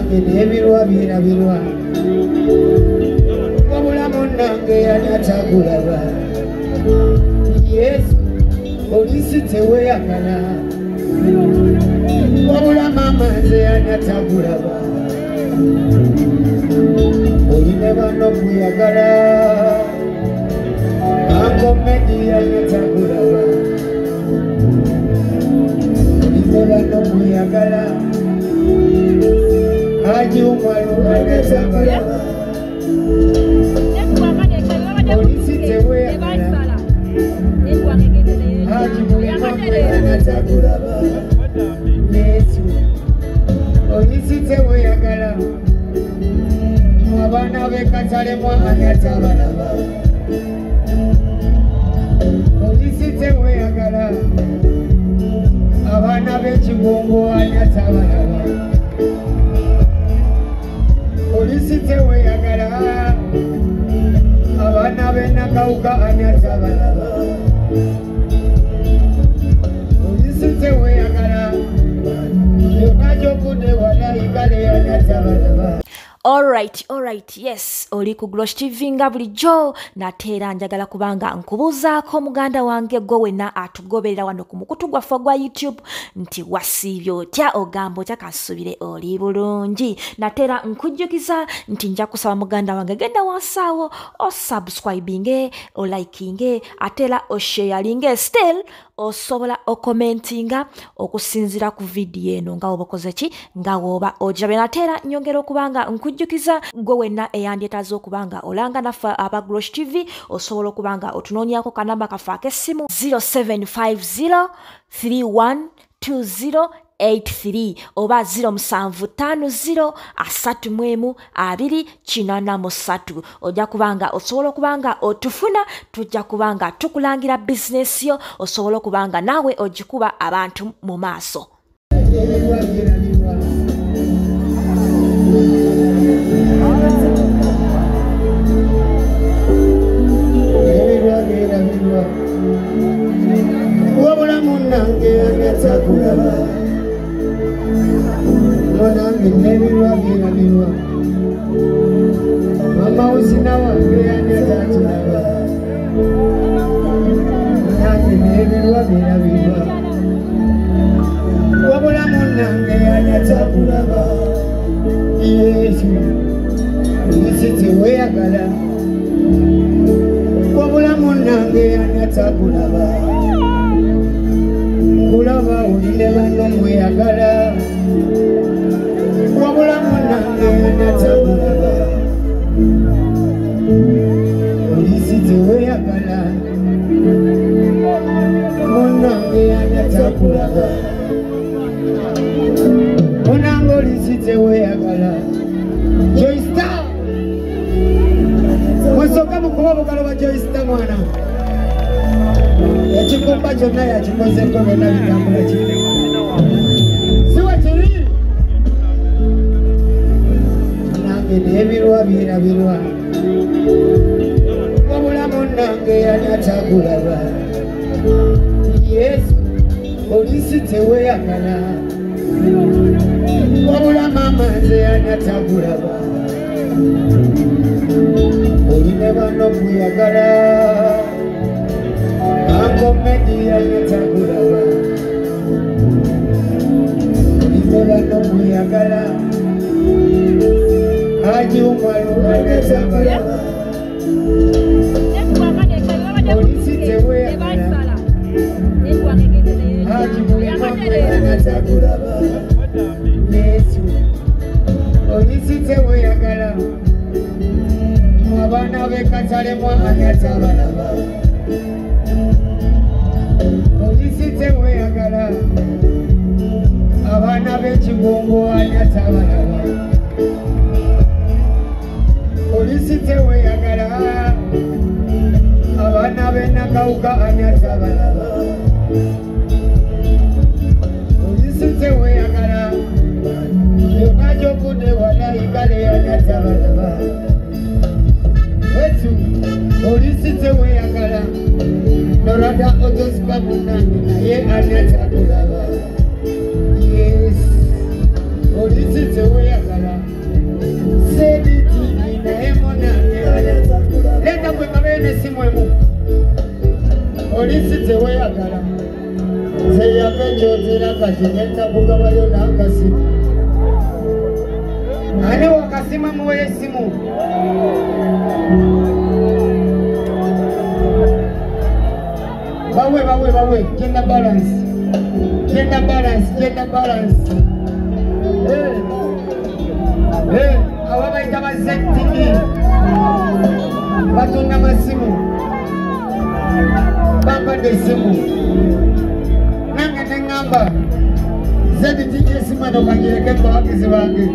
nange nebirwa birabirwa wabula munange yanatakulaba Yesu polisi teweyagala wabula mama nze yanatakulaba oline bano kuyagala akomedi yanatakulaba oline bano kuyagala aji umwalu yanatakulaba polisi teweyagala aji mulema yanatakulaba Yesu polisi teweyagala abana bekatale mwanatabalaba polisi teweyagala abana b'ekigongo anyatabalaba polisi teweyagala abana b'enakawuka anyatabalaba polisi teweyagala yonna gy'okudde wala igale anyatabalaba. Alright, yes, oli ku Glosh TV nga bulijjo nateera njagala kubanga nkubuzaako muganda wange gwe wenna atugoberera wano ku mukutu gwaffe gwa YouTube nti wasiibye otya ogambo otya kasubire oli bulungi nateera nkujjukiza nti nja kusaba muganda wange genda wansaawo osubscribinge olikinge ateera osharinge still osobola okomentinga okusinzira ku video eno nga woba okoze ki nga woba ojabe nateera nyongera okubanga nkujjukiza gwe wenna eyandyetaaza okubanga olanga naffe aba Glosh TV osobola okubanga otunoonyako kanamba kaffe ak'essimu 0750312083 oba 0750312083 ojja kubanga osobola okubanga otufuna tujja kubanga tukulangira bizinesi yo osobola okubanga naawe ogikuba abantu mu maaso. wabula munange yanatakulaba munange nebirwa birabirwa mama uzina wange yanatakulaba munange nebirwa birabirwa wabula munange yanatakulaba Yesu polisi teweyagala wabula munange yanatakulaba kulaba oline bano mweyagala wabula munange yanatakulaba polisi teweyagala munange yanatakulaba munange polisi teweyagala Joysta mwasoka mukuba bugalo ba Joysta mwana ekikumba kyonna yakikozeko byonna bitambula kiri siwa kiri nange nebirwa birabirwa wabula munange yanatakulaba Yesu polisi teweyagala wabula mama nze yanatakulaba oline bano kuyagala akomedi yanatakulaba oline bano kuyagala aji umwalu yanatakulaba polisi teweyagala aji mulema yanatakulaba Yesu polisi teweyagala abana bekatale mwanatabalaba polisi teweyagala abana b'ekigongo anyatabalaba polisi teweyagala abana b'enakawuka anyatabalaba polisi teweyagala yonna gy'okudde wala igale anyatabalaba wetu polisi teweyagala norada otosika munange naye anyatakulaba Yes polisi teweyagala yagala sediti inaemona leta kwekabene simwemu olisi tewe yagala seyapechotera kati ngenda kugabayo nakasimu ane wakasima muwe simu bawe gender balance ababaita bazettingi batunda masimu bampadde esimu nange neŋŋamba zettiki esimu eno kagireke mbawagizi bange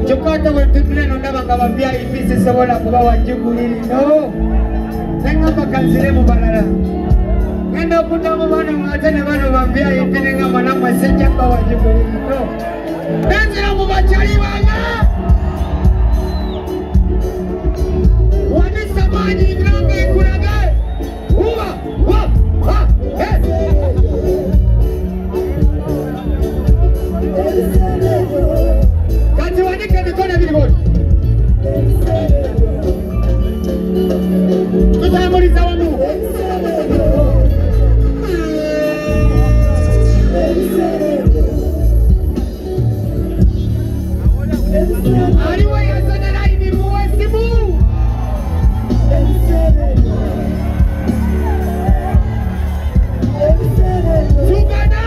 kyokka ate bwe tutula eno ndaba nga ba VIP sisobola kuba wajjugulirino neŋŋamba kanzire mu balala ngenda okuddamu bano ate ne bano ba VIP neŋŋamba nammwe sijja kuba wajjugulirino nenzira mu bakyali bange wanisa maanyi nange nkulage uba kati wanike emikono ebiri bodi tutambuliza wamu aliwo yazana laini muwesimu tugana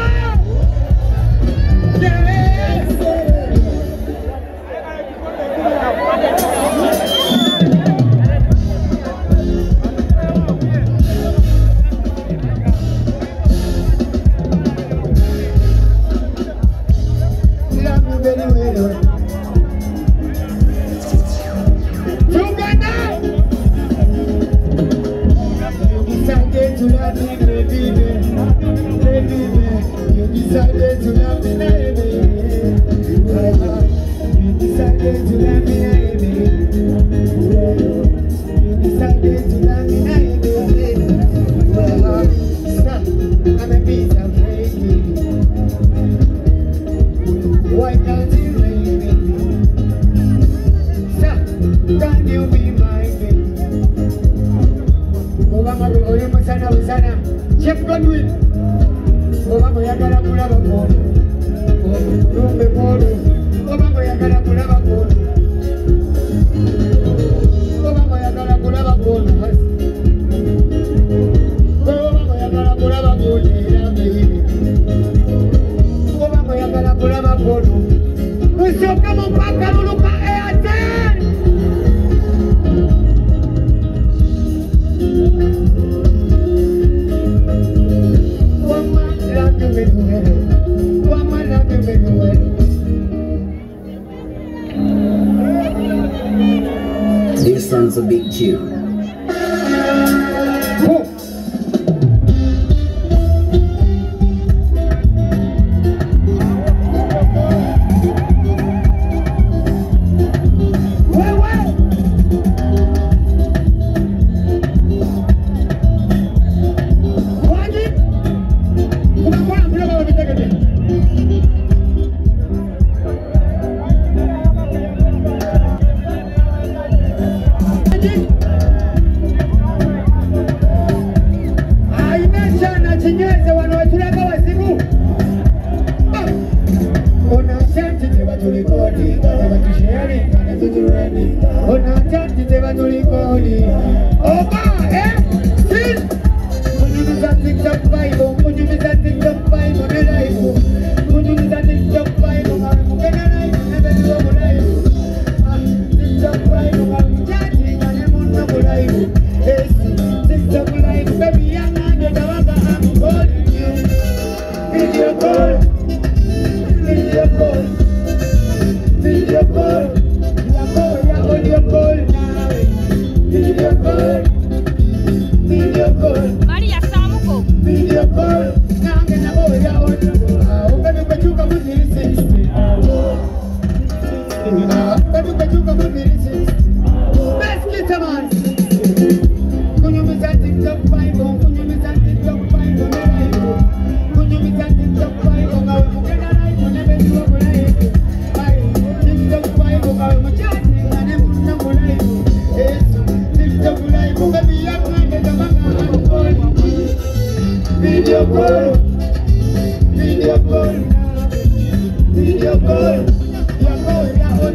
This one's a big tune.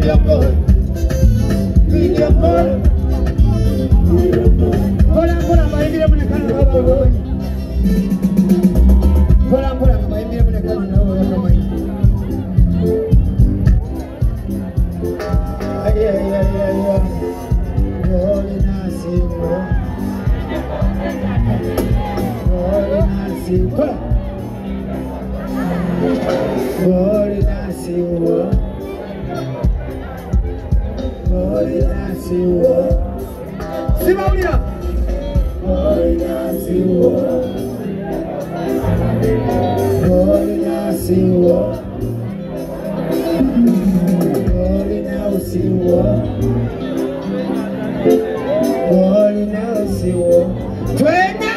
Video call. Video call. Hola, maimira munekano na baba. Hola, maimira munekano na baba. Ay. Holy Nasiwo. Holy Nasiwo. Holy Nasiwo. Holy Nasiwo. Simaulia. Holy Nasiwo. Holy Nasiwo. Holy Nasiwo. Holy Nasiwo. Twende.